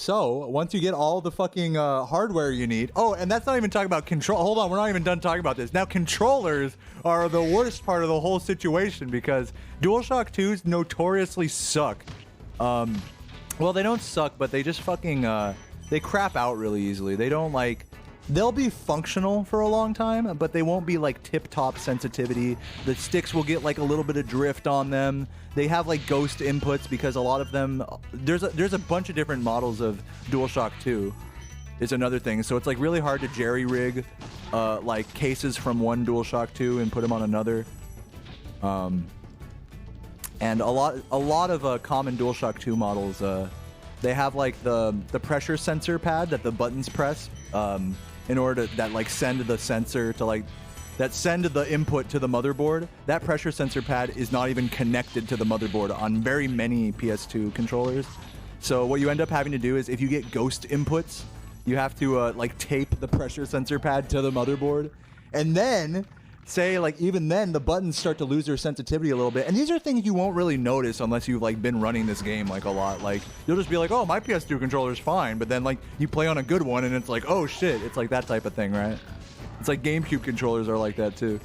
So once you get all the fucking hardware you need, oh, and that's not even talking about control. Hold on, we're not even done talking about this. Now controllers are the worst part of the whole situation because DualShock 2s notoriously suck. Well, they don't suck, but they just fucking they crap out really easily. They don't like. They'll be functional for a long time, but they won't be like tip-top sensitivity. The sticks will get like a little bit of drift on them. They have like ghost inputs because a lot of them, there's a bunch of different models of DualShock 2 is another thing. So it's like really hard to jerry-rig like cases from one DualShock 2 and put them on another. And a lot of common DualShock 2 models, they have like the pressure sensor pad that the buttons press. In order to that like send the sensor to like that send the input to the motherboard. That pressure sensor pad is not even connected to the motherboard on very many PS2 controllers. So what you end up having to do is if you get ghost inputs, you have to like tape the pressure sensor pad to the motherboard, and then say like even then the buttons start to lose their sensitivity a little bit. And these are things you won't really notice unless you've like been running this game like a lot. Like you'll just be like, oh, my PS2 controller's fine, but then like you play on a good one and it's like, oh shit, it's like that type of thing, right? It's like GameCube controllers are like that too.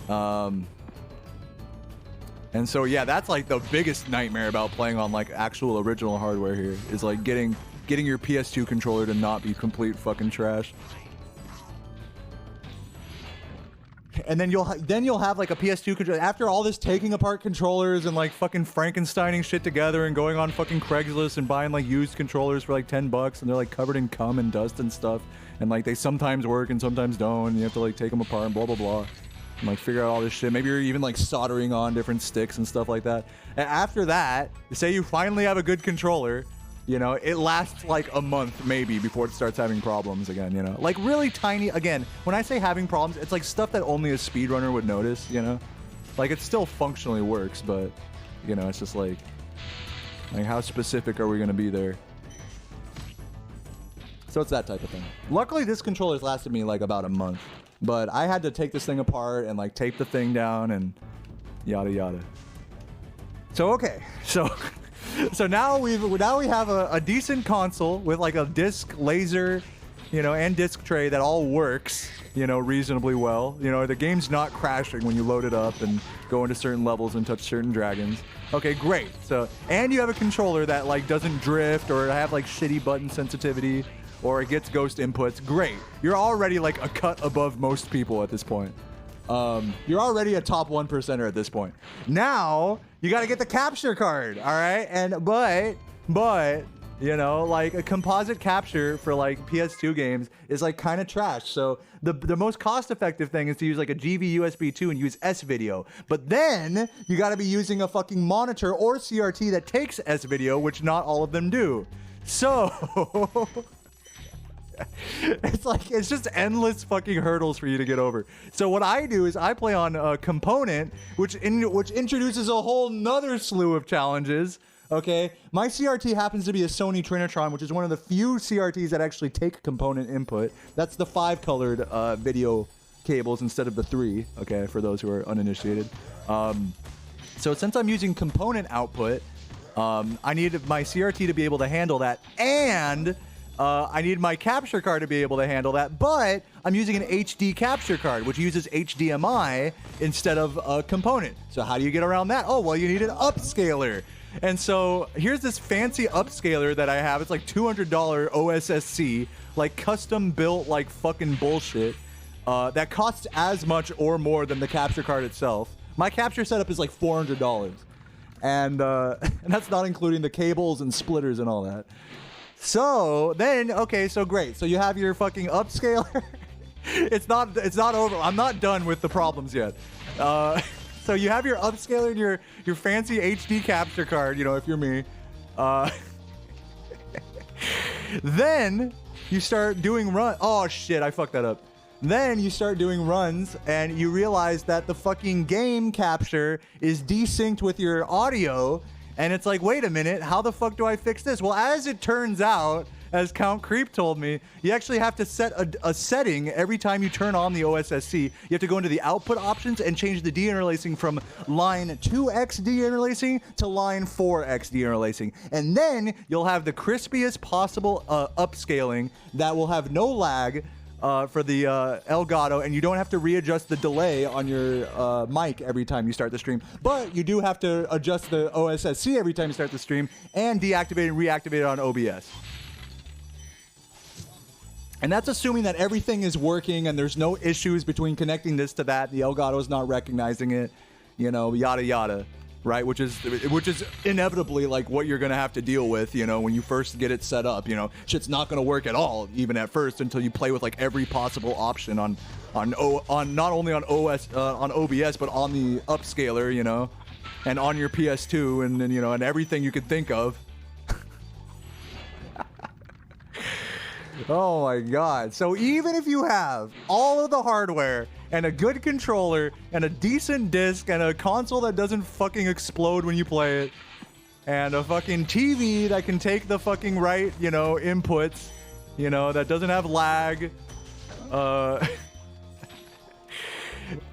And so yeah, that's like the biggest nightmare about playing on like actual original hardware here is like getting your PS2 controller to not be complete fucking trash. And then you'll have like a PS2 controller. After all this taking apart controllers and like fucking Frankensteining shit together and going on fucking Craigslist and buying like used controllers for like $10 and they're like covered in cum and dust and stuff. And like they sometimes work and sometimes don't. And you have to like take them apart and blah, blah, blah. And like figure out all this shit. Maybe you're even like soldering on different sticks and stuff like that. And after that, say you finally have a good controller, you know, it lasts like a month maybe before it starts having problems again, you know? Like really tiny, again, when I say having problems, it's like stuff that only a speedrunner would notice, you know? Like it still functionally works, but, you know, it's just like how specific are we gonna be there? So it's that type of thing. Luckily, this controller's lasted me like about a month, but I had to take this thing apart and like tape the thing down and yada yada. So, okay, so now we have a decent console with like a disc laser, you know, and disc tray that all works, you know, reasonably well. You know, the game's not crashing when you load it up and go into certain levels and touch certain dragons. Okay, great. So, and you have a controller that like doesn't drift or have like shitty button sensitivity or it gets ghost inputs. Great. You're already like a cut above most people at this point. You're already a top 1%er at this point. Now you got to get the capture card, all right? And but you know, like a composite capture for like PS2 games is like kind of trash. So the most cost-effective thing is to use like a GV USB 2 and use S-Video. But then you got to be using a fucking monitor or CRT that takes S-Video, which not all of them do. So it's just endless fucking hurdles for you to get over. So what I do is I play on a component which introduces a whole nother slew of challenges. Okay, my CRT happens to be a Sony Trinitron, which is one of the few CRTs that actually take component input. That's the 5-colored video cables instead of the 3, okay, for those who are uninitiated. So since I'm using component output, I need my CRT to be able to handle that, and I need my capture card to be able to handle that, but I'm using an HD capture card, which uses HDMI instead of a component. So how do you get around that? Oh, well, you need an upscaler. And so here's this fancy upscaler that I have. It's like $200 OSSC, like custom built like fucking bullshit, that costs as much or more than the capture card itself. My capture setup is like $400. And that's not including the cables and splitters and all that. So then, okay, so great. So you have your fucking upscaler. It's not over. I'm not done with the problems yet. So you have your upscaler and your fancy HD capture card, you know, if you're me. Then you start doing run. Oh shit, I fucked that up. Then you start doing runs and you realize that the fucking game capture is desynced with your audio. And it's like, wait a minute, how the fuck do I fix this? Well, as it turns out, as Count Creep told me, you actually have to set a setting every time you turn on the OSSC. You have to go into the output options and change the deinterlacing from line 2x deinterlacing to line 4x deinterlacing. And then you'll have the crispiest possible upscaling that will have no lag for the Elgato, and you don't have to readjust the delay on your mic every time you start the stream. But you do have to adjust the OSSC every time you start the stream and deactivate and reactivate it on OBS. And that's assuming that everything is working and there's no issues between connecting this to that. The Elgato is not recognizing it, you know, yada yada, right? Which is inevitably like what you're gonna have to deal with, you know, when you first get it set up. You know, shit's not gonna work at all, even at first, until you play with like every possible option on not only on OBS but on the upscaler, you know, and on your PS2 and you know, and everything you could think of. Oh my god. So even if you have all of the hardware and a good controller and a decent disc and a console that doesn't fucking explode when you play it and a fucking TV that can take the fucking right, you know, inputs, you know, that doesn't have lag,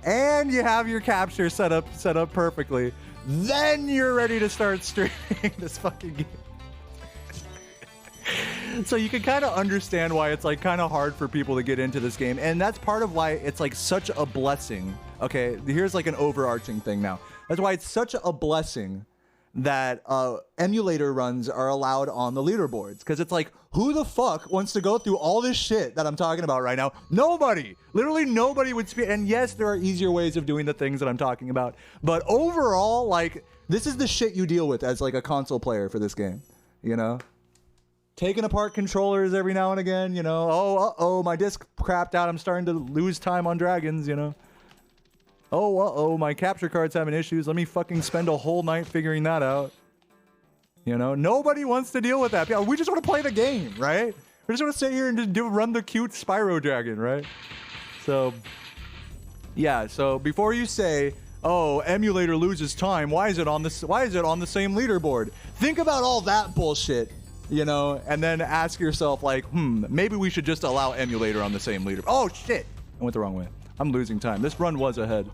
and you have your capture set up perfectly, then you're ready to start streaming this fucking game. So you can kind of understand why it's like kind of hard for people to get into this game, and that's part of why it's like such a blessing. Okay, here's like an overarching thing now. That's why it's such a blessing that emulator runs are allowed on the leaderboards, because it's like, who the fuck wants to go through all this shit that I'm talking about right now? Nobody, literally nobody would speed. And yes, there are easier ways of doing the things that I'm talking about, but overall, like, this is the shit you deal with as like a console player for this game, you know? Taking apart controllers every now and again, you know. Oh, uh-oh, my disc crapped out. I'm starting to lose time on dragons, you know. Oh, uh-oh, my capture card's having issues. Let me fucking spend a whole night figuring that out. You know, nobody wants to deal with that. We just want to play the game, right? We just want to sit here and just run the cute Spyro dragon, right? So, yeah. So before you say, "Oh, emulator loses time. Why is it on the same leaderboard?" Think about all that bullshit. You know, and then ask yourself, like, maybe we should just allow emulator on the same leader. Oh, shit. I went the wrong way. I'm losing time. This run was ahead.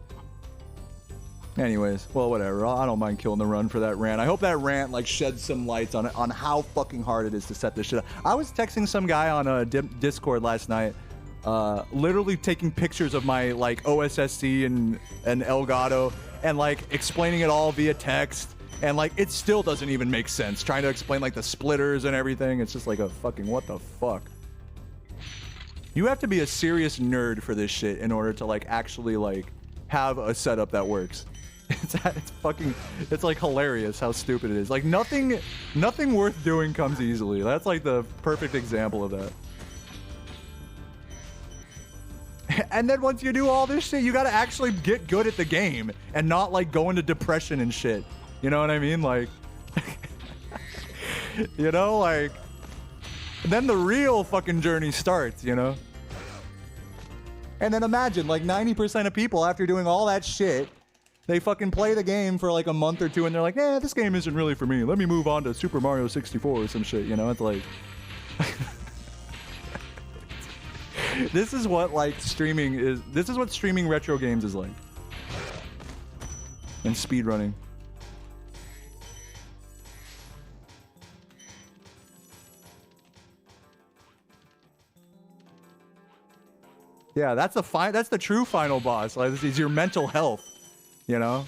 Anyways, well, whatever. I don't mind killing the run for that rant. I hope that rant, like, sheds some lights on how fucking hard it is to set this shit up. I was texting some guy on a Discord last night, literally taking pictures of my, like, OSSC and Elgato and, like, explaining it all via text. And, like, it still doesn't even make sense. Trying to explain, like, the splitters and everything. It's just like a fucking what the fuck. You have to be a serious nerd for this shit in order to, like, actually, like, have a setup that works. It's like hilarious how stupid it is. Like, nothing worth doing comes easily. That's, like, the perfect example of that. And then once you do all this shit, you gotta actually get good at the game and not, like, go into depression and shit. You know what I mean? Like, you know, like, then the real fucking journey starts, you know? And then imagine, like, 90% of people, after doing all that shit, they fucking play the game for like a month or two and they're like, eh, this game isn't really for me. Let me move on to Super Mario 64 or some shit, you know? It's like... This is what, like, streaming is... This is what streaming retro games is like. And speedrunning. Yeah, that's the true final boss. Like, this is your mental health, you know?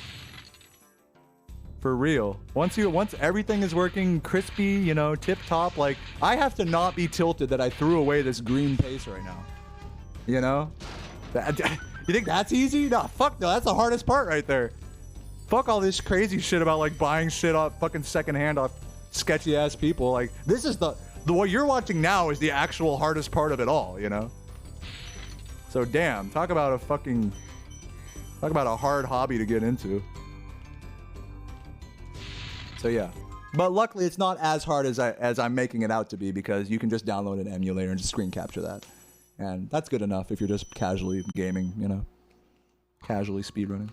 For real. Once everything is working crispy, you know, tip top, like, I have to not be tilted that I threw away this green pace right now. You know? You think that's easy? No, fuck no, that's the hardest part right there. Fuck all this crazy shit about, like, buying shit off fucking secondhand off sketchy ass people. Like, this is the what you're watching now is the actual hardest part of it all, you know? So damn, talk about a hard hobby to get into. So yeah, but luckily it's not as hard as I'm making it out to be, because you can just download an emulator and just screen capture that, and that's good enough if you're just casually gaming, you know, casually speedrunning.